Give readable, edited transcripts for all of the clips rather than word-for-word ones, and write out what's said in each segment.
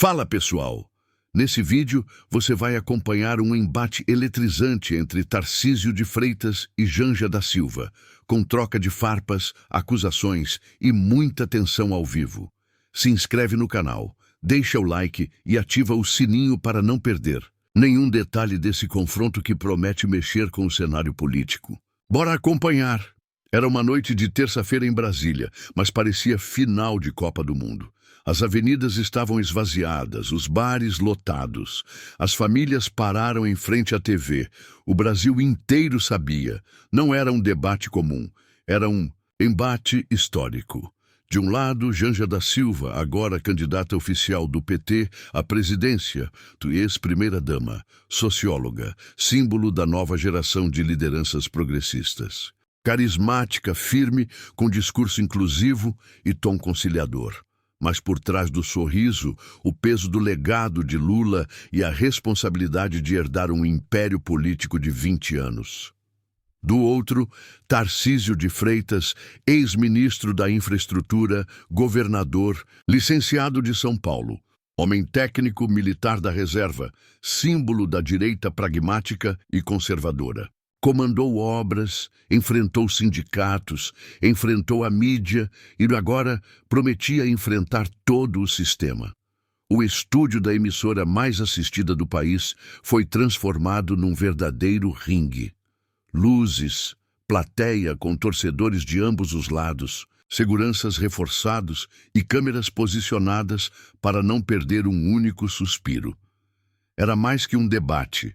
Fala, pessoal! Nesse vídeo, você vai acompanhar um embate eletrizante entre Tarcísio de Freitas e Janja da Silva, com troca de farpas, acusações e muita tensão ao vivo. Se inscreve no canal, deixa o like e ativa o sininho para não perder nenhum detalhe desse confronto que promete mexer com o cenário político. Bora acompanhar! Era uma noite de terça-feira em Brasília, mas parecia final de Copa do Mundo. As avenidas estavam esvaziadas, os bares lotados. As famílias pararam em frente à TV. O Brasil inteiro sabia. Não era um debate comum, era um embate histórico. De um lado, Janja da Silva, agora candidata oficial do PT à presidência, ex-primeira-dama, socióloga, símbolo da nova geração de lideranças progressistas. Carismática, firme, com discurso inclusivo e tom conciliador. Mas por trás do sorriso, o peso do legado de Lula e a responsabilidade de herdar um império político de 20 anos. Do outro, Tarcísio de Freitas, ex-ministro da Infraestrutura, governador, licenciado de São Paulo, homem técnico militar da reserva, símbolo da direita pragmática e conservadora. Comandou obras, enfrentou sindicatos, enfrentou a mídia e agora prometia enfrentar todo o sistema. O estúdio da emissora mais assistida do país foi transformado num verdadeiro ringue. Luzes, plateia com torcedores de ambos os lados, seguranças reforçados e câmeras posicionadas para não perder um único suspiro. Era mais que um debate.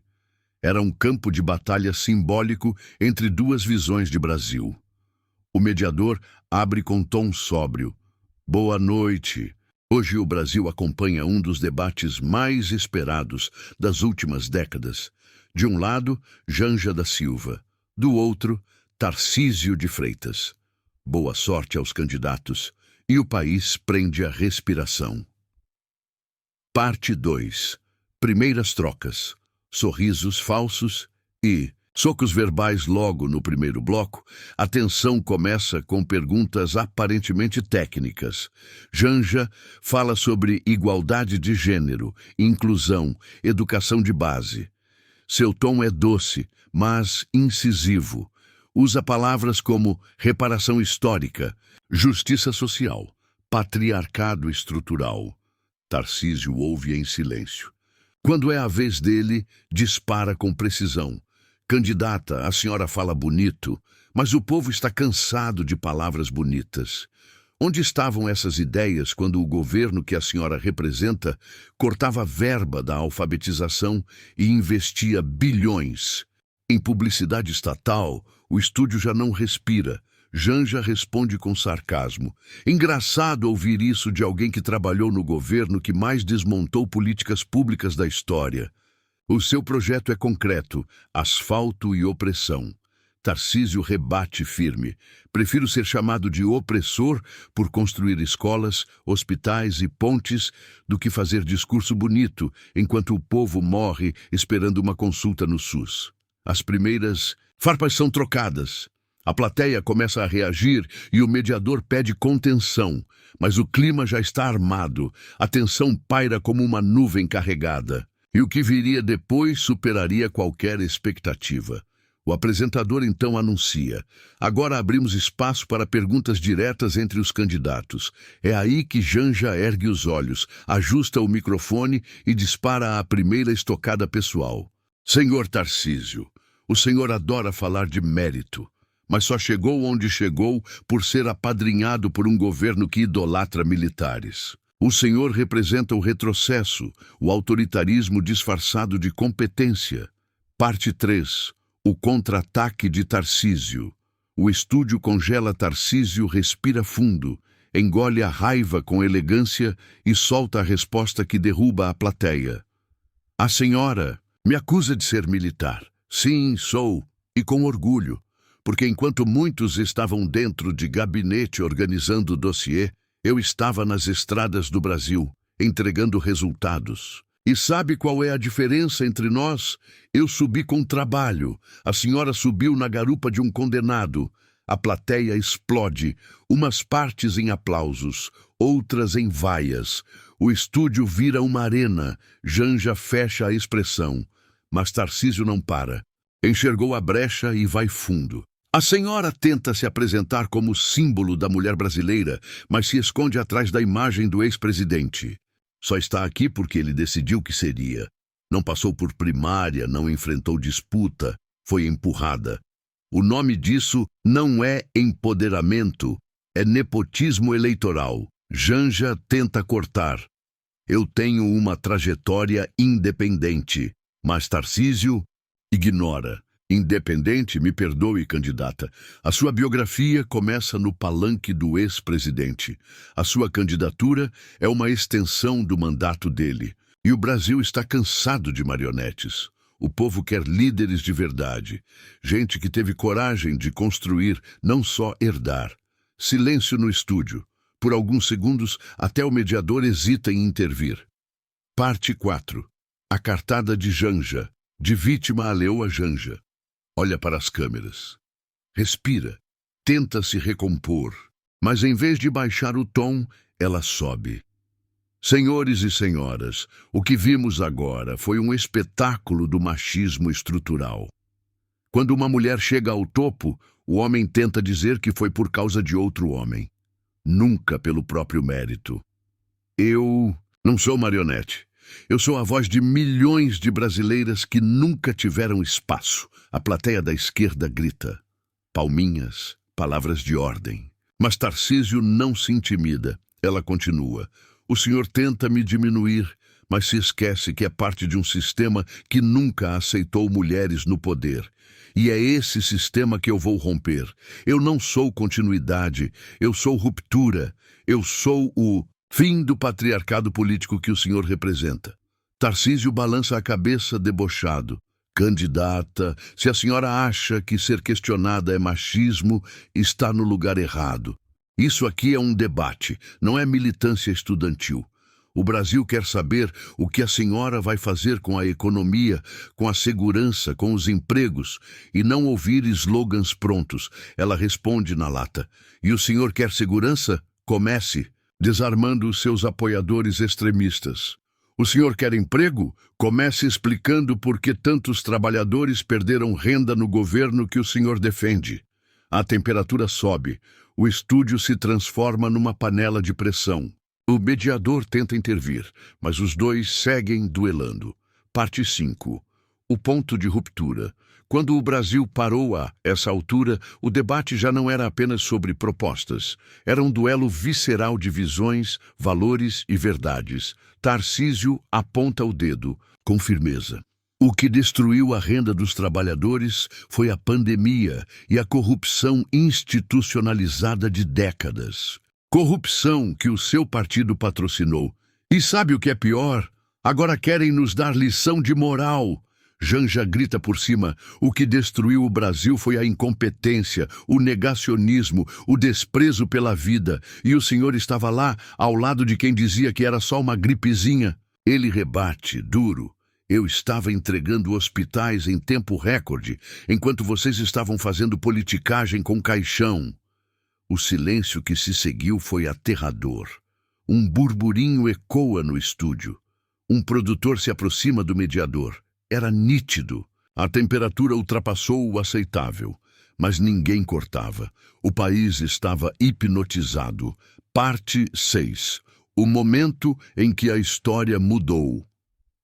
Era um campo de batalha simbólico entre duas visões de Brasil. O mediador abre com tom sóbrio. Boa noite. Hoje o Brasil acompanha um dos debates mais esperados das últimas décadas. De um lado, Janja da Silva. Do outro, Tarcísio de Freitas. Boa sorte aos candidatos. E o país prende a respiração. Parte 2. Primeiras trocas. Sorrisos falsos e socos verbais logo no primeiro bloco. A tensão começa com perguntas aparentemente técnicas. Janja fala sobre igualdade de gênero, inclusão, educação de base. Seu tom é doce, mas incisivo. Usa palavras como reparação histórica, justiça social, patriarcado estrutural. Tarcísio ouve em silêncio. Quando é a vez dele, dispara com precisão. Candidata, a senhora fala bonito, mas o povo está cansado de palavras bonitas. Onde estavam essas ideias quando o governo que a senhora representa cortava a verba da alfabetização e investia bilhões? Em publicidade estatal, o estúdio já não respira. Janja responde com sarcasmo. Engraçado ouvir isso de alguém que trabalhou no governo que mais desmontou políticas públicas da história. O seu projeto é concreto, asfalto e opressão. Tarcísio rebate firme. Prefiro ser chamado de opressor por construir escolas, hospitais e pontes do que fazer discurso bonito enquanto o povo morre esperando uma consulta no SUS. As primeiras farpas são trocadas. A plateia começa a reagir e o mediador pede contenção, mas o clima já está armado, a tensão paira como uma nuvem carregada. E o que viria depois superaria qualquer expectativa. O apresentador então anuncia: agora abrimos espaço para perguntas diretas entre os candidatos. É aí que Janja ergue os olhos, ajusta o microfone e dispara a primeira estocada pessoal. Senhor Tarcísio, o senhor adora falar de mérito. Mas só chegou onde chegou por ser apadrinhado por um governo que idolatra militares. O senhor representa o retrocesso, o autoritarismo disfarçado de competência. Parte 3. O contra-ataque de Tarcísio. O estúdio congela Tarcísio, respira fundo, engole a raiva com elegância e solta a resposta que derruba a plateia. A senhora me acusa de ser militar. Sim, sou, e com orgulho. Porque enquanto muitos estavam dentro de gabinete organizando o dossiê, eu estava nas estradas do Brasil, entregando resultados. E sabe qual é a diferença entre nós? Eu subi com trabalho, a senhora subiu na garupa de um condenado. A plateia explode, umas partes em aplausos, outras em vaias. O estúdio vira uma arena. Janja fecha a expressão. Mas Tarcísio não para. Enxergou a brecha e vai fundo. A senhora tenta se apresentar como símbolo da mulher brasileira, mas se esconde atrás da imagem do ex-presidente. Só está aqui porque ele decidiu que seria. Não passou por primária, não enfrentou disputa, foi empurrada. O nome disso não é empoderamento, é nepotismo eleitoral. Janja tenta cortar. Eu tenho uma trajetória independente, mas Tarcísio ignora. Independente, me perdoe, candidata. A sua biografia começa no palanque do ex-presidente. A sua candidatura é uma extensão do mandato dele. E o Brasil está cansado de marionetes. O povo quer líderes de verdade. Gente que teve coragem de construir, não só herdar. Silêncio no estúdio. Por alguns segundos, até o mediador hesita em intervir. Parte 4. A cartada de Janja. De vítima a leoa Janja. Olha para as câmeras. Respira. Tenta se recompor. Mas em vez de baixar o tom, ela sobe. Senhores e senhoras, o que vimos agora foi um espetáculo do machismo estrutural. Quando uma mulher chega ao topo, o homem tenta dizer que foi por causa de outro homem. Nunca pelo próprio mérito. Eu não sou marionete. Eu sou a voz de milhões de brasileiras que nunca tiveram espaço. A plateia da esquerda grita. Palminhas, palavras de ordem. Mas Tarcísio não se intimida. Ela continua. O senhor tenta me diminuir, mas se esquece que é parte de um sistema que nunca aceitou mulheres no poder. E é esse sistema que eu vou romper. Eu não sou continuidade, eu sou ruptura. Eu sou o fim do patriarcado político que o senhor representa. Tarcísio balança a cabeça debochado. Candidata, se a senhora acha que ser questionada é machismo, está no lugar errado. Isso aqui é um debate, não é militância estudantil. O Brasil quer saber o que a senhora vai fazer com a economia, com a segurança, com os empregos, e não ouvir slogans prontos. Ela responde na lata. E o senhor quer segurança? Comece, desarmando os seus apoiadores extremistas. O senhor quer emprego? Comece explicando por que tantos trabalhadores perderam renda no governo que o senhor defende. A temperatura sobe. O estúdio se transforma numa panela de pressão. O mediador tenta intervir, mas os dois seguem duelando. Parte 5. O ponto de ruptura. Quando o Brasil parou a essa altura, o debate já não era apenas sobre propostas. Era um duelo visceral de visões, valores e verdades. Tarcísio aponta o dedo, com firmeza. O que destruiu a renda dos trabalhadores foi a pandemia e a corrupção institucionalizada de décadas. Corrupção que o seu partido patrocinou. E sabe o que é pior? Agora querem nos dar lição de moral. Janja grita por cima. O que destruiu o Brasil foi a incompetência, o negacionismo, o desprezo pela vida. E o senhor estava lá, ao lado de quem dizia que era só uma gripezinha. Ele rebate, duro. Eu estava entregando hospitais em tempo recorde, enquanto vocês estavam fazendo politicagem com caixão. O silêncio que se seguiu foi aterrador. Um burburinho ecoa no estúdio. Um produtor se aproxima do mediador. Era nítido. A temperatura ultrapassou o aceitável, mas ninguém cortava. O país estava hipnotizado. Parte 6. O momento em que a história mudou.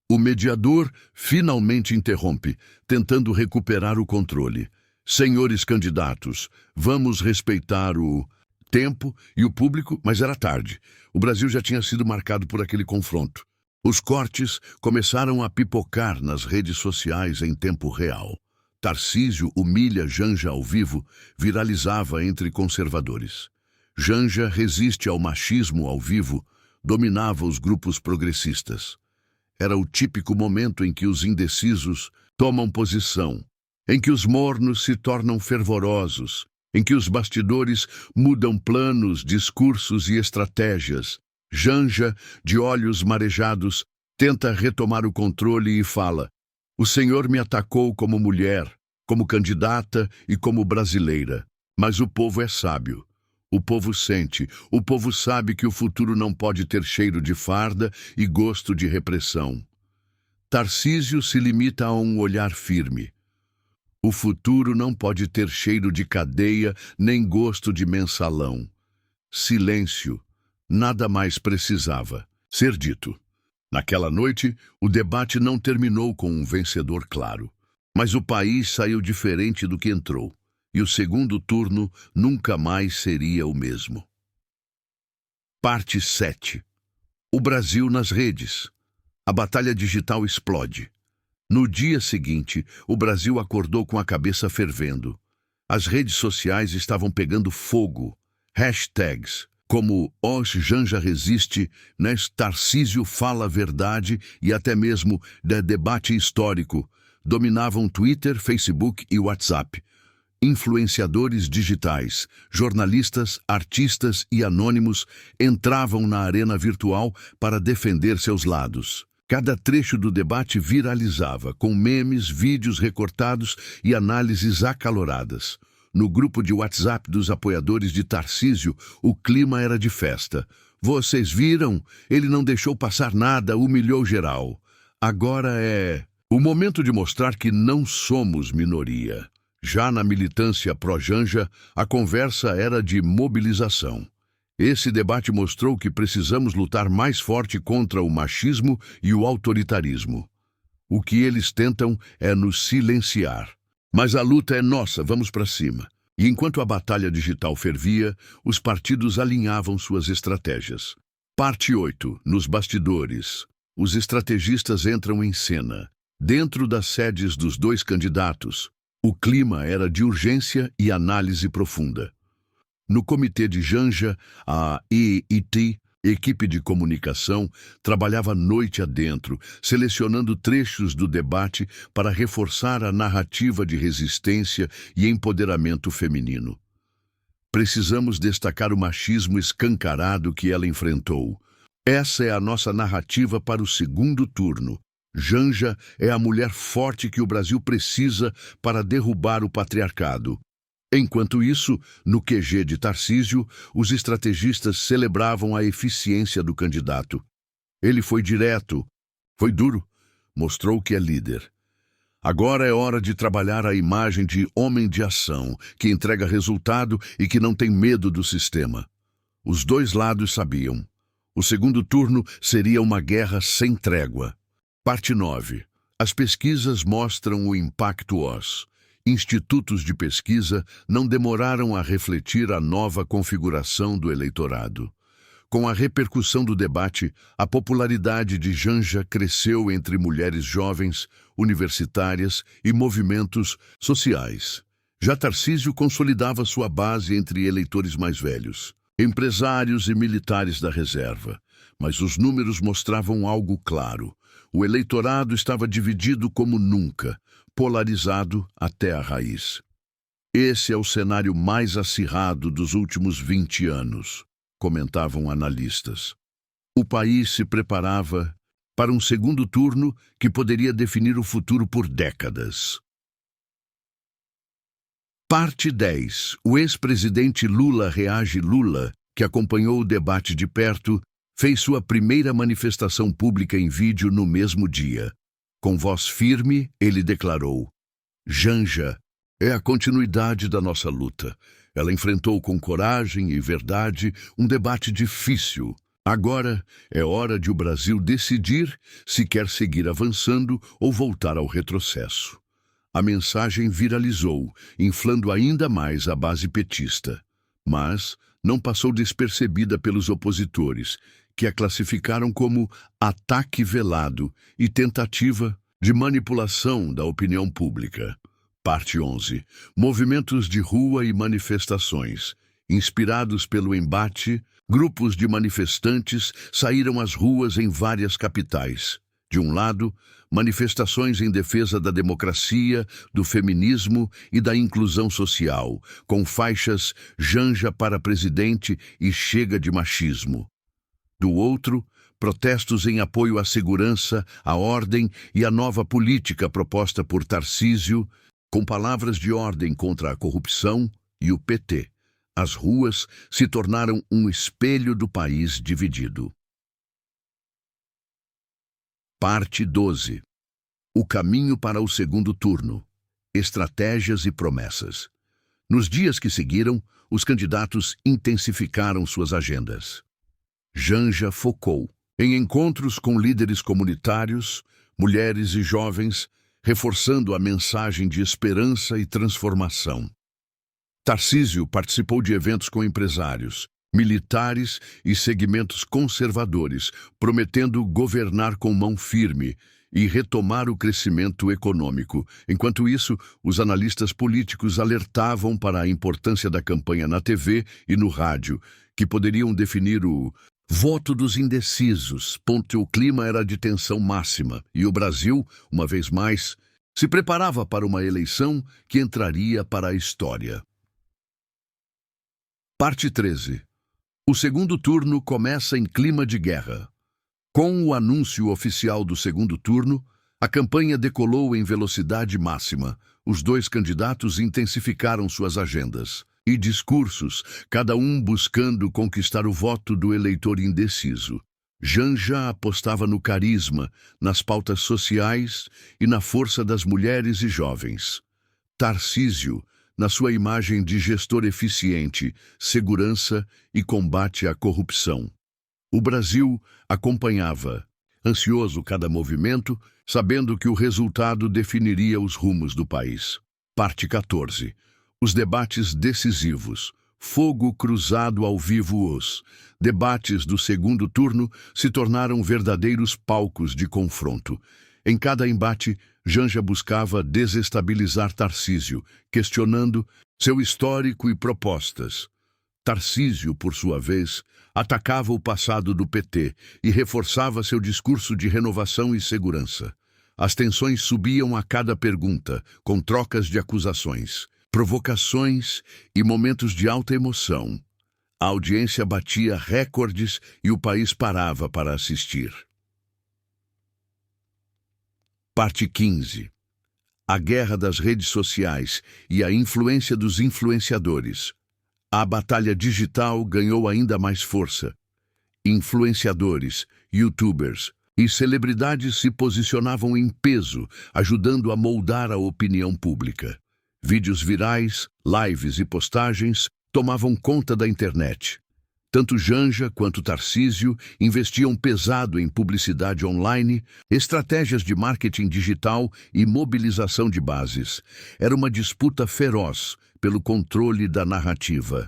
O mediador finalmente interrompe, tentando recuperar o controle. Senhores candidatos, vamos respeitar o tempo e o público, mas era tarde. O Brasil já tinha sido marcado por aquele confronto. Os cortes começaram a pipocar nas redes sociais em tempo real. Tarcísio humilha Janja ao vivo, viralizava entre conservadores. Janja resiste ao machismo ao vivo, dominava os grupos progressistas. Era o típico momento em que os indecisos tomam posição, em que os mornos se tornam fervorosos, em que os bastidores mudam planos, discursos e estratégias. Janja, de olhos marejados, tenta retomar o controle e fala: o senhor me atacou como mulher, como candidata e como brasileira, mas o povo é sábio. O povo sente, o povo sabe que o futuro não pode ter cheiro de farda e gosto de repressão. Tarcísio se limita a um olhar firme. O futuro não pode ter cheiro de cadeia nem gosto de mensalão. Silêncio. Nada mais precisava ser dito. Naquela noite, o debate não terminou com um vencedor claro. Mas o país saiu diferente do que entrou. E o segundo turno nunca mais seria o mesmo. Parte 7. O Brasil nas redes. A batalha digital explode. No dia seguinte, o Brasil acordou com a cabeça fervendo. As redes sociais estavam pegando fogo. Hashtags como Os Janja Resiste, Tarcísio Fala a Verdade e até mesmo Debate Histórico dominavam Twitter, Facebook e WhatsApp. Influenciadores digitais, jornalistas, artistas e anônimos entravam na arena virtual para defender seus lados. Cada trecho do debate viralizava, com memes, vídeos recortados e análises acaloradas. No grupo de WhatsApp dos apoiadores de Tarcísio, o clima era de festa. Vocês viram? Ele não deixou passar nada, humilhou geral. Agora é o momento de mostrar que não somos minoria. Já na militância pró-Janja, a conversa era de mobilização. Esse debate mostrou que precisamos lutar mais forte contra o machismo e o autoritarismo. O que eles tentam é nos silenciar. Mas a luta é nossa, vamos para cima. E enquanto a batalha digital fervia, os partidos alinhavam suas estratégias. Parte 8. Nos bastidores. Os estrategistas entram em cena. Dentro das sedes dos dois candidatos, o clima era de urgência e análise profunda. No comitê de Janja, a EIT, equipe de comunicação, trabalhava noite adentro, selecionando trechos do debate para reforçar a narrativa de resistência e empoderamento feminino. Precisamos destacar o machismo escancarado que ela enfrentou. Essa é a nossa narrativa para o segundo turno. Janja é a mulher forte que o Brasil precisa para derrubar o patriarcado. Enquanto isso, no QG de Tarcísio, os estrategistas celebravam a eficiência do candidato. Ele foi direto, foi duro, mostrou que é líder. Agora é hora de trabalhar a imagem de homem de ação, que entrega resultado e que não tem medo do sistema. Os dois lados sabiam. O segundo turno seria uma guerra sem trégua. Parte 9. As pesquisas mostram o impacto OS. Institutos de pesquisa não demoraram a refletir a nova configuração do eleitorado. Com a repercussão do debate, a popularidade de Janja cresceu entre mulheres jovens, universitárias e movimentos sociais. Já Tarcísio consolidava sua base entre eleitores mais velhos, empresários e militares da reserva. Mas os números mostravam algo claro. O eleitorado estava dividido como nunca, polarizado até a raiz. Esse é o cenário mais acirrado dos últimos 20 anos, comentavam analistas. O país se preparava para um segundo turno que poderia definir o futuro por décadas. Parte 10. O ex-presidente Lula reage. Lula, que acompanhou o debate de perto, fez sua primeira manifestação pública em vídeo no mesmo dia. Com voz firme, ele declarou: Janja é a continuidade da nossa luta. Ela enfrentou com coragem e verdade um debate difícil. Agora é hora de o Brasil decidir se quer seguir avançando ou voltar ao retrocesso. A mensagem viralizou, inflando ainda mais a base petista. Mas não passou despercebida pelos opositores, que a classificaram como ataque velado e tentativa de manipulação da opinião pública. Parte 11. Movimentos de rua e manifestações. Inspirados pelo embate, grupos de manifestantes saíram às ruas em várias capitais. De um lado, manifestações em defesa da democracia, do feminismo e da inclusão social, com faixas Janja para presidente e chega de machismo. Do outro, protestos em apoio à segurança, à ordem e à nova política proposta por Tarcísio, com palavras de ordem contra a corrupção e o PT. As ruas se tornaram um espelho do país dividido. Parte 12. O caminho para o segundo turno. Estratégias e promessas. Nos dias que seguiram, os candidatos intensificaram suas agendas. Janja focou em encontros com líderes comunitários, mulheres e jovens, reforçando a mensagem de esperança e transformação. Tarcísio participou de eventos com empresários, militares e segmentos conservadores, prometendo governar com mão firme e retomar o crescimento econômico. Enquanto isso, os analistas políticos alertavam para a importância da campanha na TV e no rádio, que poderiam definir o voto dos indecisos. O clima era de tensão máxima e o Brasil, uma vez mais, se preparava para uma eleição que entraria para a história. Parte 13. O segundo turno começa em clima de guerra. Com o anúncio oficial do segundo turno, a campanha decolou em velocidade máxima. Os dois candidatos intensificaram suas agendas e discursos, cada um buscando conquistar o voto do eleitor indeciso. Janja apostava no carisma, nas pautas sociais e na força das mulheres e jovens. Tarcísio, na sua imagem de gestor eficiente, segurança e combate à corrupção. O Brasil acompanhava, ansioso cada movimento, sabendo que o resultado definiria os rumos do país. Parte 14. Os debates decisivos. Fogo cruzado ao vivo. Os debates do segundo turno se tornaram verdadeiros palcos de confronto. Em cada embate, Janja buscava desestabilizar Tarcísio, questionando seu histórico e propostas. Tarcísio, por sua vez, atacava o passado do PT e reforçava seu discurso de renovação e segurança. As tensões subiam a cada pergunta, com trocas de acusações, provocações e momentos de alta emoção. A audiência batia recordes e o país parava para assistir. Parte 15. A guerra das redes sociais e a influência dos influenciadores. A batalha digital ganhou ainda mais força. Influenciadores, youtubers e celebridades se posicionavam em peso, ajudando a moldar a opinião pública. Vídeos virais, lives e postagens tomavam conta da internet. Tanto Janja quanto Tarcísio investiam pesado em publicidade online, estratégias de marketing digital e mobilização de bases. Era uma disputa feroz pelo controle da narrativa.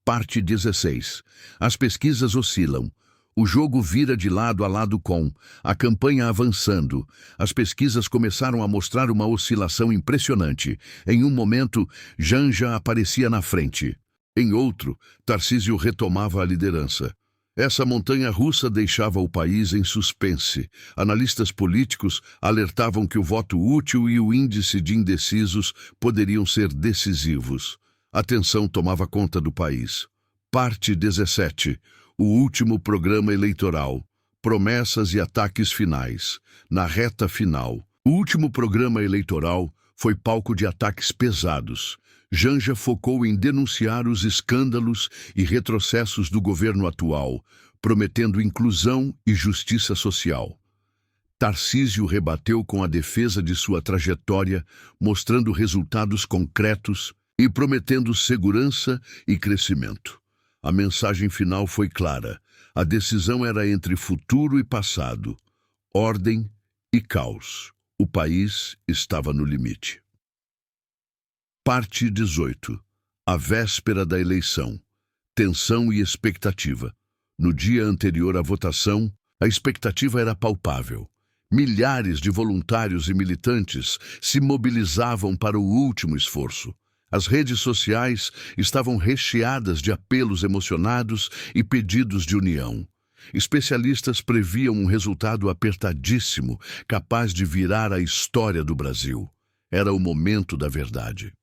Parte 16. As pesquisas oscilam. O jogo vira de lado a lado com a campanha avançando. As pesquisas começaram a mostrar uma oscilação impressionante. Em um momento, Janja aparecia na frente. Em outro, Tarcísio retomava a liderança. Essa montanha-russa deixava o país em suspense. Analistas políticos alertavam que o voto útil e o índice de indecisos poderiam ser decisivos. A tensão tomava conta do país. Parte 17. O último programa eleitoral. Promessas e ataques finais. Na reta final, o último programa eleitoral foi palco de ataques pesados. Janja focou em denunciar os escândalos e retrocessos do governo atual, prometendo inclusão e justiça social. Tarcísio rebateu com a defesa de sua trajetória, mostrando resultados concretos e prometendo segurança e crescimento. A mensagem final foi clara. A decisão era entre futuro e passado, ordem e caos. O país estava no limite. Parte 18. A véspera da eleição. Tensão e expectativa. No dia anterior à votação, a expectativa era palpável. Milhares de voluntários e militantes se mobilizavam para o último esforço. As redes sociais estavam recheadas de apelos emocionados e pedidos de união. Especialistas previam um resultado apertadíssimo, capaz de virar a história do Brasil. Era o momento da verdade.